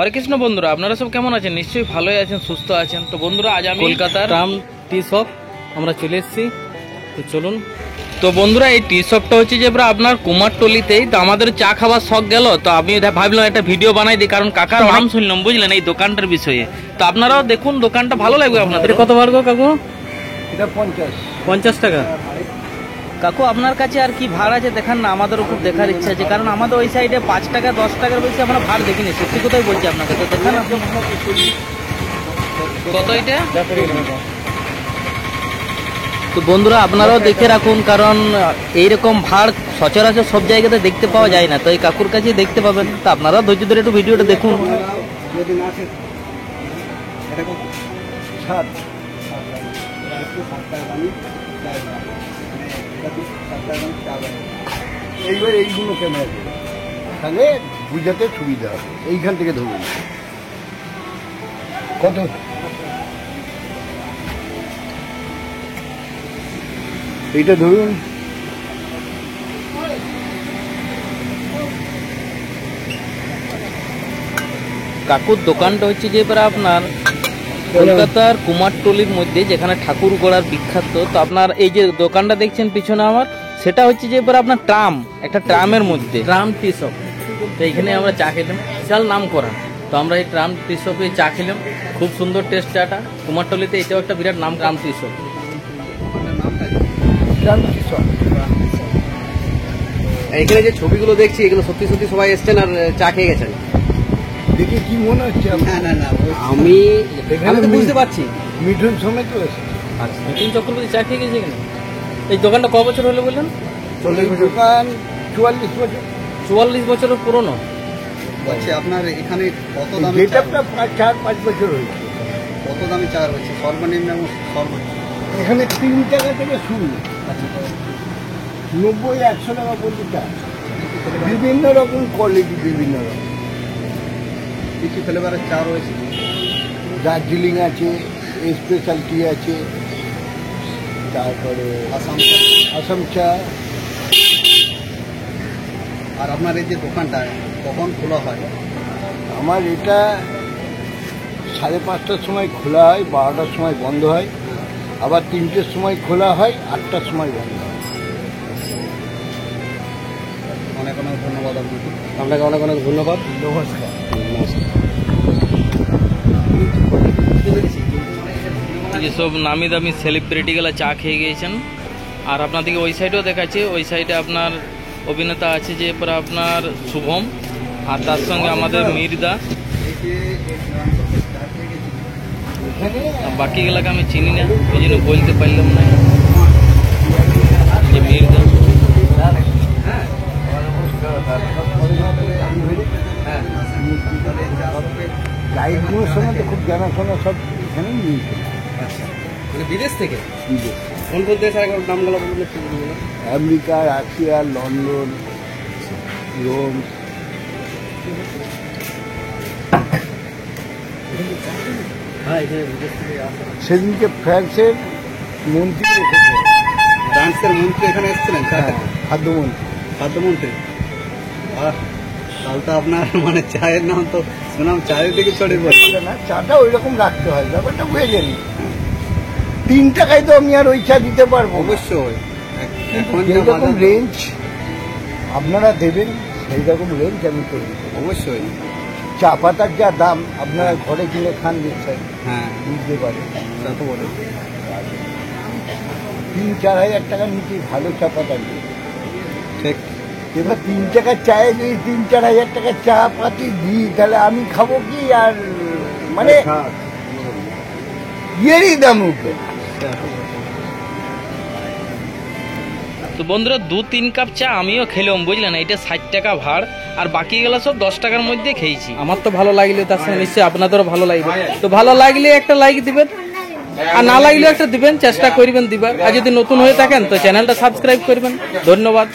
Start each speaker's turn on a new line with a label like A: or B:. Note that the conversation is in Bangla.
A: হরে কৃষ্ণ বন্ধুরা, আপনারা সব কেমন আছেন? নিশ্চয়ই ভালোই আছেন, সুস্থ আছেন। তো বন্ধুরা, আজ আমি কলকাতার ট্রাম টি শপ আমরা চলে এসেছি। তো চলুন। তো বন্ধুরা, এই টি শপটা হচ্ছে যে আপনার কুমারটলিতেই। তো আমাদের চা খাওয়ার শখ গেল, তো আমি ভাবলাম একটা ভিডিও বানাই দিই, কারণ কাকার নাম শুনলাম বুঝলেন এই দোকানটার বিষয়ে। তো আপনারাও দেখুন, দোকানটা ভালো লাগবে আপনাদের। কত ভাড়া গো কাকু?
B: এটা
A: 50 টাকা। কাকু আপনার কাছে আর কি ভাড় আছে দেখান না, আমাদেরও খুব দেখার ইচ্ছা আছে, কারণ আমাদের ওই সাইডে 5 টাকা 10 টাকার বেশি আমরা ভাড় দেখিনি। সত্যি কথাই বলছি আপনাকে। তো দেখান কত এটা। তো বন্ধুরা, আপনারাও দেখে রাখুন, কারণ এইরকম ভাড় সচরাচর সব জায়গাতে দেখতে পাওয়া যায় না। তো এই কাকুর কাছে দেখতে পাবেন। তো আপনারাও ধৈর্য ধরে একটু ভিডিওটা দেখুন।
B: এইবার এইগুলো ক্যামেরা তাহলে বুঝাতে সুবিধা হবে। এইখান থেকে ধরুন কত এইটা ধরুন।
A: কাকুর দোকানটা হচ্ছে যে আপনার কলকাতার কুমারটলির মধ্যে, যেখানে ঠাকুর গড়ার বিখ্যাত। তো আপনার এই যে দোকানটা দেখছেন পিছনে আমার, সেটা হচ্ছে যে আপনার ট্রাম, একটা ট্রামের মধ্যে ট্রাম টি শপ। তো এইখানে আমরা চা খেলাম, বিশাল নাম করা। তো আমরা এই ট্রাম টি শপে চা খেলাম, খুব সুন্দর টেস্ট চাটা। কুমারটলিতে এটাও একটা বিরাট নাম, ট্রাম টি শপ।
C: এখানে যে ছবিগুলো দেখছি, এগুলো সত্যি সত্যি সবাই এসছেন আর চা খেয়ে গেছেন?
B: দেখে কি মনে হচ্ছে?
C: আমি তো বুঝতে পারছি
B: মিঠুন সময় তো এসেছে।
A: আচ্ছা, মিঠুন চক্রবর্তী চা খেয়ে গেছে এখানে। এই দোকানটা ক বছর হলো বললেন?
B: দোকান 44 বছর।
A: 44 বছরের পুরনো।
C: বলছি আপনার এখানে কত দামে
B: যেটা 4-5 বছর হয়েছে।
C: কত দামে চা হচ্ছে সর্বনিম্ন এবং সর্বোচ্চ?
B: এখানে 3 টাকা থেকে শুরু, 90-100 টাকা পর্যন্ত চা। বিভিন্ন রকম কোয়ালিটি, বিভিন্ন রকম
C: কিছু ফ্লেভারের চা রয়েছে।
B: দার্জিলিং আছে, স্পেশাল টি আছে, তারপরে আসাম চা।
C: আর আপনার এই যে দোকানটা কখন খোলা হয়?
B: আমার এটা 5:30টার সময় খোলা হয়, 12টার সময় বন্ধ হয়, আবার 3টের সময় খোলা হয়, 8টার সময় বন্ধ হয়।
C: অনেক অনেক ধন্যবাদ আপনাকে অনেক অনেক ধন্যবাদ।
B: নমস্কার।
A: যেসব নামি দামি সেলিব্রিটিগুলো চা খেয়ে গিয়েছেন। আর আপনাদেরকে ওই সাইডেও দেখাচ্ছে, ওই সাইডে আপনার অভিনেতা আছে যে আপনার শুভম, আর তার সঙ্গে আমাদের মির্দা। বাকিগুলোকে আমি চিনি না, ওই জন্য বলতে পারলাম না। যে মির্দা
B: গাইডগুলোর সঙ্গে তো খুব জানাশোনা, সব এখানেই নিয়েছে।
C: আচ্ছা, মানে বিদেশ থেকে?
B: বিদেশ।
C: কোন কোন দেশ একবার নামগুলো বললে?
B: America, Russia, London, Rome.
C: হ্যাঁ, এখানে বিদেশ থেকে আসে।
B: সেদিনকে ফ্রান্সের মন্ত্রী এসেছে।
C: ফ্রান্সের মন্ত্রী এখানে এসেছিলেন?
B: খাদ্যমন্ত্রী।
C: খাদ্যমন্ত্রী। আর তাহলে তো আপনার মানে চায়ের নাম তো সুনাম চারিদিকে ছড়িয়ে পড়ছে।
B: না, চাটা ওই রকম রাখতে হয়, ব্যাপারটা বুঝে জানি। 3 টাকায় তো আমি আর ওই চা দিতে পারবো।
C: অবশ্যই এখন
B: যেরকম রেঞ্জ আপনারা দেবেন, সেই রকম রেঞ্জ আমি করে দেবো।
C: অবশ্যই
B: চা পাতার যা দাম, আপনারা ঘরে কিনে খান নিশ্চয়
C: হ্যাঁ,
B: বুঝতে পারেন।
C: তা তো বলে
B: 3-4 হাজার টাকার নিচে ভালো চা পাতা নেই।
C: ঠিক।
B: এবার 3 টাকার চায়ে যদি 3-4 হাজার টাকার চা পাতি দিই, তাহলে আমি খাবো কি? আর মানে ইয়েরই দাম উঠবে।
A: তো বন্ধুরা, 2-3 কাপ চা আমিও খেলাম বুঝলেন। এটা 60 টাকা ভাড়, আর বাকি গেলা সব 10 টাকার মধ্যে খেয়েছি। আমার তো ভালো লাগলে, তার সঙ্গে নিশ্চয়ই আপনাদেরও ভালো লাগবে। তো ভালো লাগলে একটা লাইক দিবেন, আর না লাগলেও একটা দিবেন, চেষ্টা করবেন দিবার। আর যদি নতুন হয়ে থাকেন তো চ্যানেলটা সাবস্ক্রাইব করবেন। ধন্যবাদ।